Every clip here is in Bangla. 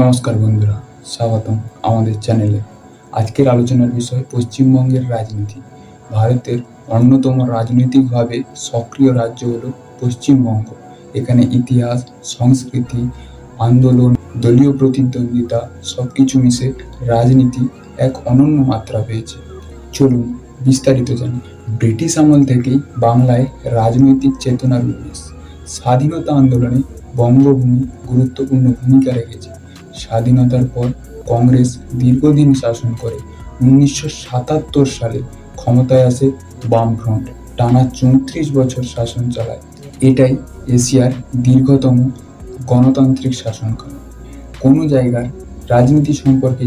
নমস্কার বন্ধুরা, স্বাগতম আমাদের চ্যানেলে। আজকের আলোচনার বিষয় পশ্চিমবঙ্গের রাজনীতি। ভারতের অন্যতম রাজনৈতিকভাবে সক্রিয় রাজ্য হলো পশ্চিমবঙ্গ। এখানে ইতিহাস, সংস্কৃতি, আন্দোলন, দলীয় প্রতিদ্বন্দ্বিতা সবকিছু মিশে রাজনীতি এক অনন্য মাত্রা পেয়েছে। চলুন বিস্তারিত জানি। ব্রিটিশ আমল থেকেই বাংলায় রাজনৈতিক চেতনার উন্মেষ। স্বাধীনতা আন্দোলনে বঙ্গভূমি গুরুত্বপূর্ণ ভূমিকা রেখেছে। স্বাধীনতার পর কংগ্রেস দীর্ঘদিন শাসন করে। 1977 সালে ক্ষমতায় আসে বামফ্রন্ট, টানা 34 বছর শাসন চালায়। এটাই এশিয়ার দীর্ঘতম গণতান্ত্রিক শাসনকাল। কোনো জায়গার রাজনীতি সম্পর্কে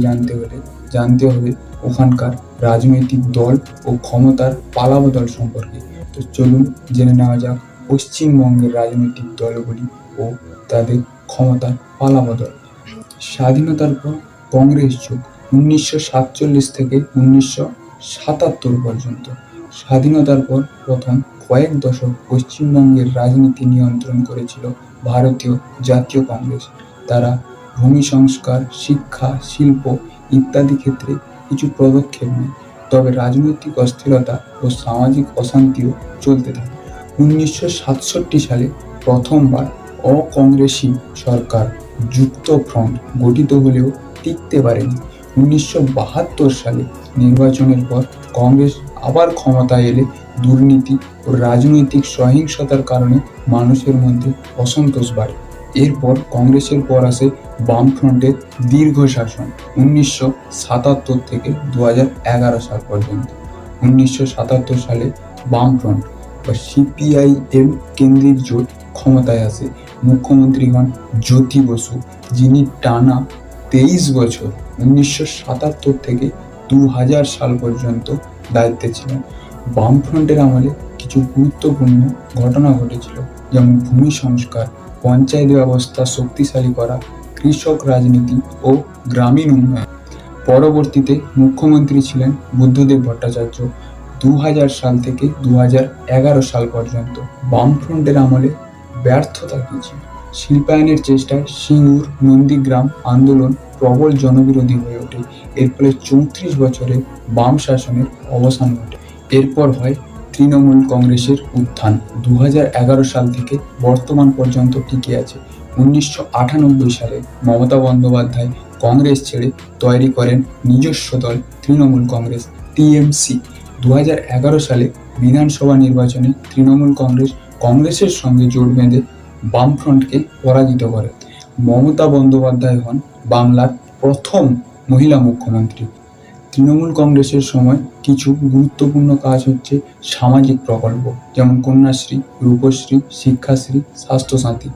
জানতে হবে ওখানকার রাজনৈতিক দল ও ক্ষমতার পালাবদল সম্পর্কে। তো চলুন জেনে নেওয়া যাক পশ্চিমবঙ্গের রাজনৈতিক দলগুলি ও তাদের ক্ষমতার পালাবদল। স্বাধীনতার পর কংগ্রেস যুগ 1947 থেকে 1977 পর্যন্ত। স্বাধীনতার পর প্রথম কয়েক দশক পশ্চিমবঙ্গের রাজনীতি নিয়ন্ত্রণ করেছিল ভারতীয় জাতীয় কংগ্রেস। তারা ভূমি সংস্কার, শিক্ষা, শিল্প ইত্যাদি ক্ষেত্রে কিছু পদক্ষেপ নেয়। তবে রাজনৈতিক অস্থিরতা ও সামাজিক অশান্তিও চলতে থাকে। 1967 সালে প্রথমবার অকংগ্রেসী সরকার যুক্ত ফ্রন্ট গঠিত হলেও টিকতে পারেনি। 1972 সালে নির্বাচনের পর কংগ্রেস আবার ক্ষমতায় এলে দুর্নীতি ও রাজনৈতিক সহিংসতার কারণে মানুষের মধ্যে অসন্তোষ বাড়ে। এরপর কংগ্রেসের পর আসে বামফ্রন্টের দীর্ঘ শাসন 1977 থেকে 2011 সাল পর্যন্ত। 1977 সালে বামফ্রন্ট বা সিপিআইএম কেন্দ্রিক জোট ক্ষমতায় আসে। মুখ্যমন্ত্রী হন জ্যোতি বসু, যিনি টানা 23 বছর 1977 থেকে 2000 সাল পর্যন্ত দায়িত্বে ছিলেন। বামফ্রন্টের আমলে কিছু গুরুত্বপূর্ণ ঘটনা ঘটেছিল, যেমন ভূমি সংস্কার, পঞ্চায়েত ব্যবস্থা শক্তিশালী করা, কৃষক রাজনীতি ও গ্রামীণ উন্নয়ন। পরবর্তীতে মুখ্যমন্ত্রী ছিলেন বুদ্ধদেব ভট্টাচার্য 2000 সাল থেকে 2011 সাল পর্যন্ত। বামফ্রন্টের আমলে ব্যর্থতা কী ছিল? শিল্পায়নের চেষ্টায় সিঙ্গুর, নন্দীগ্রাম আন্দোলন প্রবল জনবিরোধী হয়ে ওঠে। এর ফলে 34 বছরে বাম শাসনের অবসান ঘটে। এরপর হয় তৃণমূল কংগ্রেসের উত্থান। 2011 সাল থেকে বর্তমান পর্যন্ত টিকে আছে। 1998 সালে মমতা বন্দ্যোপাধ্যায় কংগ্রেস ছেড়ে তৈরি করেন নিজস্ব দল তৃণমূল কংগ্রেস, টিএমসি। 2011 সালে বিধানসভা নির্বাচনে তৃণমূল কংগ্রেসের সঙ্গে জোট বেঁধে বামফ্রন্টকে পরাজিত করে। মমতা বন্দ্যোপাধ্যায় হন বাংলার প্রথম মহিলা মুখ্যমন্ত্রী। তৃণমূল কংগ্রেসের সময় কিছু গুরুত্বপূর্ণ কাজ হচ্ছে সামাজিক প্রকল্প, যেমন কন্যাশ্রী, রূপশ্রী, শিক্ষাশ্রী, স্বাস্থ্যসাথী,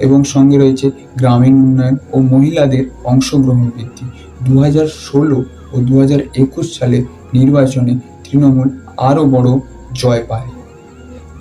এবং সঙ্গে রয়েছে গ্রামীণ উন্নয়ন ও মহিলাদের অংশগ্রহণ বৃদ্ধি। 2016 ও 2021 সালে নির্বাচনে তৃণমূল আরও বড় জয় পায়।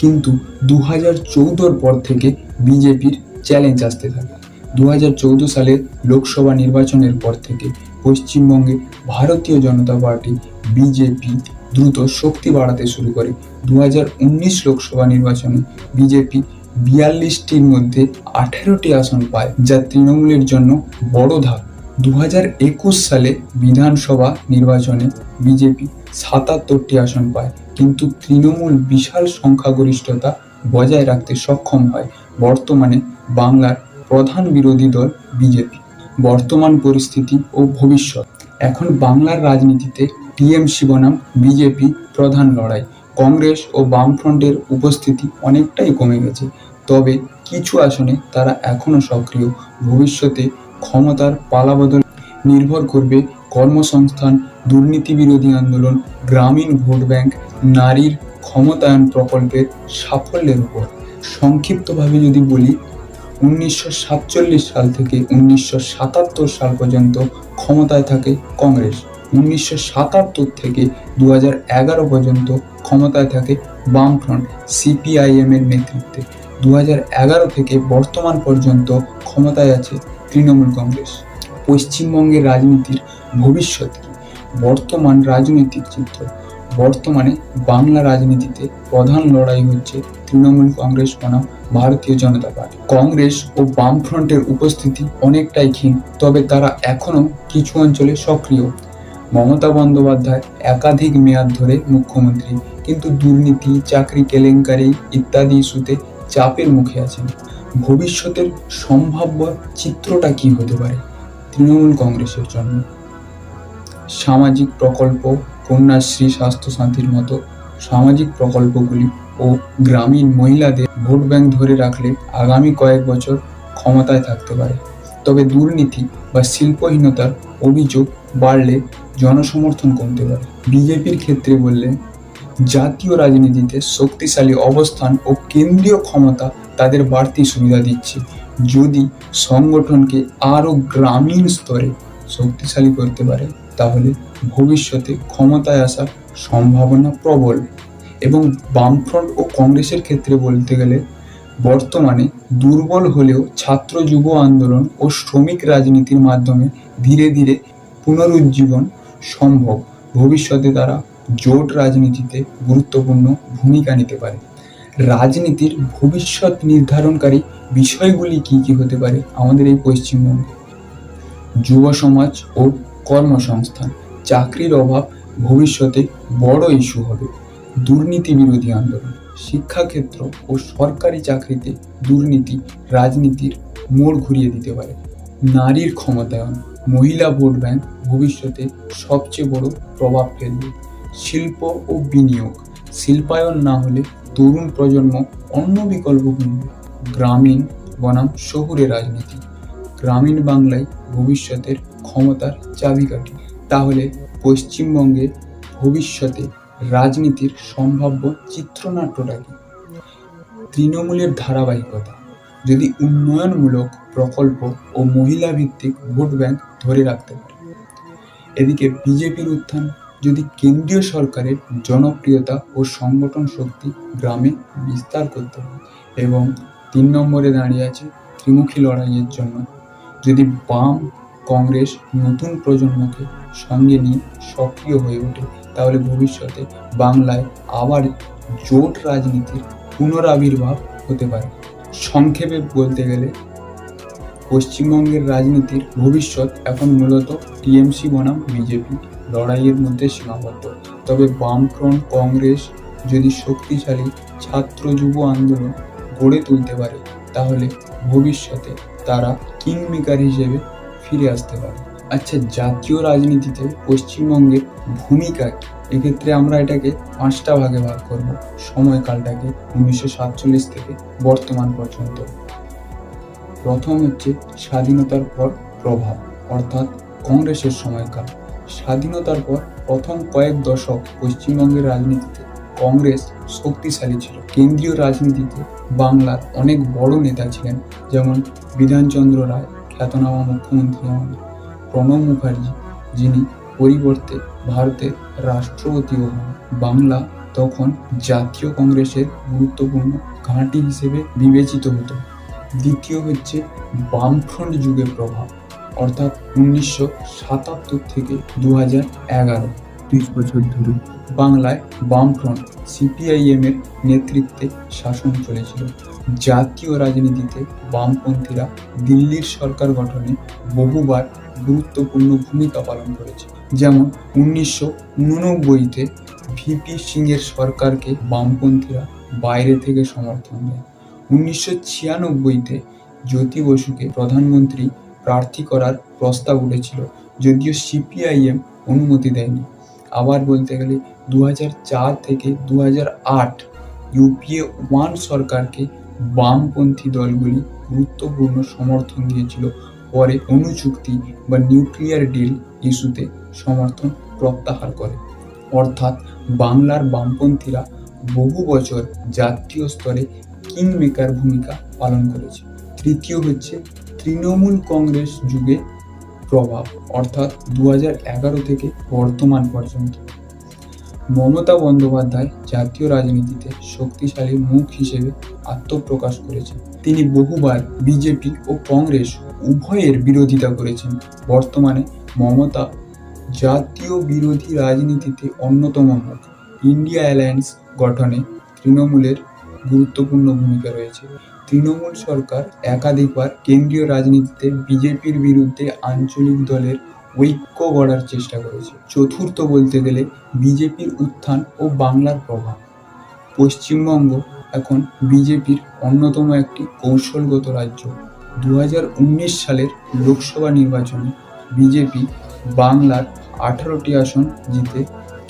কিন্তু 2014 পর থেকে বিজেপির চ্যালেঞ্জ আসতে থাকে। 2014 সালের লোকসভা নির্বাচনের পর থেকে পশ্চিমবঙ্গে ভারতীয় জনতা পার্টি বিজেপি দ্রুত শক্তি বাড়াতে শুরু করে। 2019 লোকসভা নির্বাচনে বিজেপি 42টির মধ্যে 18টি আসন পায়, যা তৃণমূলের জন্য বড় ধাপ। 2021 সালে বিধানসভা নির্বাচনে বিজেপি 77টি আসন পায়, কিন্তু তৃণমূল বিশাল সংখ্যাগরিষ্ঠতা বজায় রাখতে সক্ষম হয়। বর্তমানে বাংলার প্রধান বিরোধী দল বিজেপি। বর্তমান পরিস্থিতি ও ভবিষ্যৎ। এখন বাংলার রাজনীতিতে টিএমসি বনাম বিজেপি প্রধান লড়াই। কংগ্রেস ও বামফ্রন্টের উপস্থিতি অনেকটাই কমে গেছে, তবে কিছু আসনে তারা এখনও সক্রিয়। ভবিষ্যতে ক্ষমতার পালাবদল নির্ভর করবে কর্মসংস্থান, দুর্নীতি বিরোধী আন্দোলন, গ্রামীণ ভোট ব্যাংক, নারীর ক্ষমতায়ন প্রকল্পের সাফল্যের উপর। সংক্ষিপ্তভাবে যদি বলি, 1947 সাল থেকে 1977 সাল পর্যন্ত ক্ষমতায় থাকে কংগ্রেস। 1977 থেকে 2011 পর্যন্ত ক্ষমতায় থাকে বামফ্রন্ট সিপিআইএম এর নেতৃত্বে। 2011 থেকে বর্তমান পর্যন্ত ক্ষমতায় আছে তৃণমূল কংগ্রেস। পশ্চিমবঙ্গের রাজনীতির ভবিষ্যৎ কি? বর্তমান রাজনৈতিক চিত্র। বর্তমানে বাংলা রাজনীতিতে প্রধান লড়াই হচ্ছে তৃণমূল কংগ্রেস বনাম ভারতীয় জনতা পার্টি। কংগ্রেস ও বামফ্রন্টের উপস্থিতি অনেকটাই ক্ষীণ, তবে তারা এখনো কিছু অঞ্চলে সক্রিয়। মমতা বন্দ্যোপাধ্যায় একাধিক মেয়াদ ধরে মুখ্যমন্ত্রী, কিন্তু দুর্নীতি, চাকরি কেলেঙ্কারি ইত্যাদি ইস্যুতে চাপের মুখে আছেন। ভবিষ্যতের সম্ভাব্য চিত্রটা কি হতে পারে তৃণমূল কংগ্রেসের জন্য? সামাজিক প্রকল্প, কন্যাশ্রী, স্বাস্থ্যসাথীর মতো সামাজিক প্রকল্পগুলি ও গ্রামীণ মহিলাদের ভোট ব্যাংক ধরে রাখলে আগামী কয়েক বছর ক্ষমতায় থাকতে পারে। তবে দুর্নীতি বা শিল্পহীনতার অভিযোগ বাড়লে জনসমর্থন কমতে পারে। বিজেপির ক্ষেত্রে বললে জাতীয় রাজনীতিতে শক্তিশালী অবস্থান ও কেন্দ্রীয় ক্ষমতা তাদের বাড়তি সুবিধা দিচ্ছে। যদি সংগঠনকে আরও গ্রামীণ স্তরে শক্তিশালী করতে পারে, তাহলে ভবিষ্যতে ক্ষমতায় আসার সম্ভাবনা প্রবল। এবং বামফ্রন্ট ও কংগ্রেসের ক্ষেত্রে বলতে গেলে বর্তমানে দুর্বল হলেও ছাত্র যুব আন্দোলন ও শ্রমিক রাজনীতির মাধ্যমে ধীরে ধীরে পুনরুজ্জীবন সম্ভব। ভবিষ্যতে তারা জোট রাজনীতিতে গুরুত্বপূর্ণ ভূমিকা নিতে পারে। রাজনীতির ভবিষ্যৎ নির্ধারণকারী বিষয়গুলি কি কি হতে পারে আমাদের এই পশ্চিমবঙ্গে? যুব সমাজ ও কর্মসংস্থান, চাকরির অভাব ভবিষ্যতে বড় ইস্যু হবে। দুর্নীতি বিরোধী আন্দোলন, শিক্ষাক্ষেত্র ও সরকারি চাকরিতে দুর্নীতি রাজনীতির মোড় ঘুরিয়ে দিতে পারে। নারীর ক্ষমতায়ন, মহিলা ভোট ব্যাংক ভবিষ্যতে সবচেয়ে বড় প্রভাব ফেলবে। শিল্প ও বিনিয়োগ, শিল্পায়ন না হলে তরুণ প্রজন্ম অন্য বিকল্প কিনবে। গ্রামীণ বনাম শহুরে রাজনীতি, গ্রামীণ বাংলায় ভবিষ্যতের ক্ষমতার চাবিকাঠি। তাহলে পশ্চিমবঙ্গে ভবিষ্যতে রাজনীতির সম্ভাব্য চিত্রনাট্যটা কি? তৃণমূলের ধারাবাহিকতা, যদি উন্নয়নমূলক প্রকল্প ও মহিলা ভিত্তিক ভোট ব্যাংক ধরে রাখতে পারে। এদিকে বিজেপির উত্থান, যদি কেন্দ্রীয় সরকারের জনপ্রিয়তা ও সংগঠন শক্তি গ্রামে বিস্তার করতে পারে। এবং 3 নম্বরে দাঁড়িয়ে আছে ত্রিমুখী লড়াইয়ের জন্য, যদি বাম কংগ্রেস নতুন প্রজন্মকে সঙ্গে নিয়ে সক্রিয় হয়ে ওঠে, তাহলে ভবিষ্যতে বাংলায় আবার জোট রাজনীতির পুনরাবির্ভাব হতে পারে। সংক্ষেপে বলতে গেলে পশ্চিমবঙ্গের রাজনীতির ভবিষ্যৎ এখন মূলত টিএমসি বনাম বিজেপি লড়াইয়ের মধ্যে সীমাবদ্ধ। তবে বামফ্রন্ট কংগ্রেস যদি শক্তিশালী ছাত্র যুব আন্দোলন গড়ে তুলতে পারে, তাহলে ভবিষ্যতে তারা কিংমেকার হিসেবে ফিরে আসতে পারে। আচ্ছা, জাতীয় রাজনীতিতে পশ্চিমবঙ্গের ভূমিকা কি? এক্ষেত্রে আমরা এটাকে 5টা ভাগে ভাগ করব। সময়কালটাকে 1947 থেকে বর্তমান পর্যন্ত। প্রথম হচ্ছে স্বাধীনতার পর প্রভাব, অর্থাৎ কংগ্রেসের সময়কাল। স্বাধীনতার পর প্রথম কয়েক দশক পশ্চিমবঙ্গের রাজনীতিতে কংগ্রেস শক্তিশালী ছিল। কেন্দ্রীয় রাজনীতিতে বাংলার অনেক বড় নেতা ছিলেন, যেমন বিধানচন্দ্র রায়, খ্যাতনামা মুখ্যমন্ত্রী আমাদের, প্রণব মুখার্জি, যিনি পরিবর্তে ভারতের রাষ্ট্রপতিও হন। বাংলা তখন জাতীয় কংগ্রেসের গুরুত্বপূর্ণ ঘাঁটি হিসেবে বিবেচিত হতো। দ্বিতীয় হচ্ছে বামফ্রন্ট যুগের প্রভাব, অর্থাৎ 1977 থেকে 2011, 30 বছর ধরে বাংলায় বামফ্রন্ট সিপিআইএম এর নেতৃত্বে শাসন চলেছিল। জাতীয় রাজনীতিতে বামপন্থীরা দিল্লির সরকার গঠনে বহুবার গুরুত্বপূর্ণ ভূমিকা পালন করেছে। যেমন 1989-তে ভিপি সিং এর সরকারকে বামপন্থীরা বাইরে থেকে সমর্থন দেয়। 1996-তে জ্যোতি বসুকে প্রধানমন্ত্রী প্রার্থী করার প্রস্তাব উঠেছিল, যদিও সিপিআইএম অনুমতি দেয়নি। আবার বলতে গেলে 2004 থেকে 2008 ইউপিএ 1 সরকারকে বামপন্থী দলগুলি গুরুত্বপূর্ণ সমর্থন দিয়েছিল। পরে অণু চুক্তি বা নিউক্লিয়ার ডিল ইস্যুতে সমর্থন প্রত্যাহার করে। অর্থাৎ বাংলার বামপন্থীরা বহু বছর জাতীয় স্তরে কিংমেকার ভূমিকা পালন করেছে। তৃতীয় হচ্ছে তৃণমূল কংগ্রেস যুগে প্রভাব, অর্থাৎ 2011 থেকে বর্তমান পর্যন্ত। মমতা বন্দ্যোপাধ্যায় জাতীয় রাজনীতিতে শক্তিশালী মুখ হিসেবে আত্মপ্রকাশ করেছেন। তিনি বহুবার বিজেপি ও কংগ্রেস উভয়ের বিরোধিতা করেছেন। বর্তমানে মমতা জাতীয় বিরোধী রাজনীতিতে অন্যতম মুখ। ইন্ডিয়া অ্যালায়েন্স গঠনে তৃণমূলের গুরুত্বপূর্ণ ভূমিকা রয়েছে। তৃণমূল সরকার একাধিকবার কেন্দ্রীয় রাজনীতিতে বিজেপির বিরুদ্ধে আঞ্চলিক দলের ঐক্য গড়ার চেষ্টা করেছে। চতুর্থ বলতে গেলে বিজেপির উত্থান ও বাংলার প্রভাব। পশ্চিমবঙ্গ এখন বিজেপির অন্যতম একটি কৌশলগত রাজ্য। 2019 সালের লোকসভা নির্বাচনে বিজেপি বাংলার 18টি আসন জিতে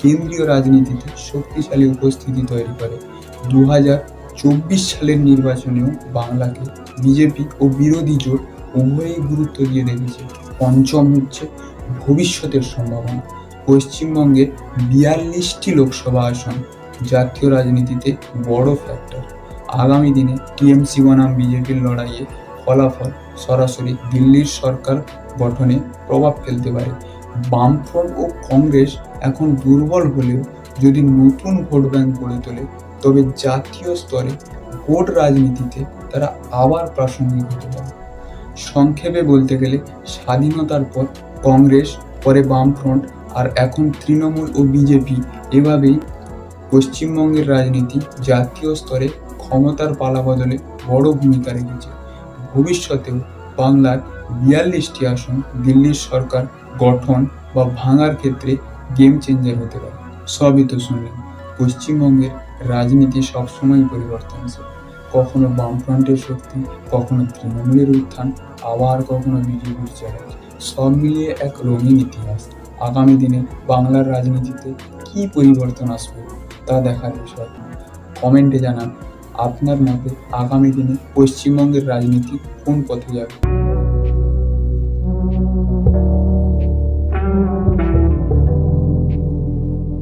কেন্দ্রীয় রাজনীতিতে শক্তিশালী উপস্থিতি তৈরি করে। 2024 সালের নির্বাচনেও বাংলাকে বিজেপি ও বিরোধী জোট উভয়ই গুরুত্ব দিয়ে দেখেছে। পঞ্চম হচ্ছে ভবিষ্যতের সম্ভাবনা। পশ্চিমবঙ্গে 42টি লোকসভা আসন জাতীয় রাজনীতিতে বড় ফ্যাক্টর। আগামী দিনে টিএমসি বনাম বিজেপির লড়াইয়ে ফলাফল সরাসরি দিল্লির সরকার গঠনে প্রভাব ফেলতে পারে। বামফ্রন্ট ও কংগ্রেস এখন দুর্বল হলেও যদি নতুন ভোট ব্যাংক গড়ে তোলে তবে জাতীয় স্তরে ভোট রাজনীতিতে তারা আবার প্রাসঙ্গিক হতে পারে। সংক্ষেপে বলতে গেলে স্বাধীনতার পর কংগ্রেস, পরে বামফ্রন্ট আর এখন তৃণমূল ও বিজেপি, এভাবেই পশ্চিমবঙ্গের রাজনীতি জাতীয় স্তরে ক্ষমতার পালাবদলে বড় ভূমিকা রেখেছে। ভবিষ্যতেও বাংলার 42টি আসন দিল্লির সরকার গঠন বা ভাঙার ক্ষেত্রে গেম চেঞ্জার হতে পারে। সবই তো শুনলেন। পশ্চিমবঙ্গের রাজনীতি সবসময় পরিবর্তনশীল। কখনো বামফ্রন্টের শক্তি, কখনো তৃণমূলের উত্থান, আবার কখনো বিজেপির চ্যালেঞ্জ। সব মিলিয়ে এক রঙিন ইতিহাস। আগামী দিনে বাংলার রাজনীতিতে কী পরিবর্তন আসবে তা দেখার বিষয়। কমেন্টে জানান আপনার মতে আগামী দিনে পশ্চিমবঙ্গের রাজনীতি কোন পথে যাবে।